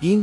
3،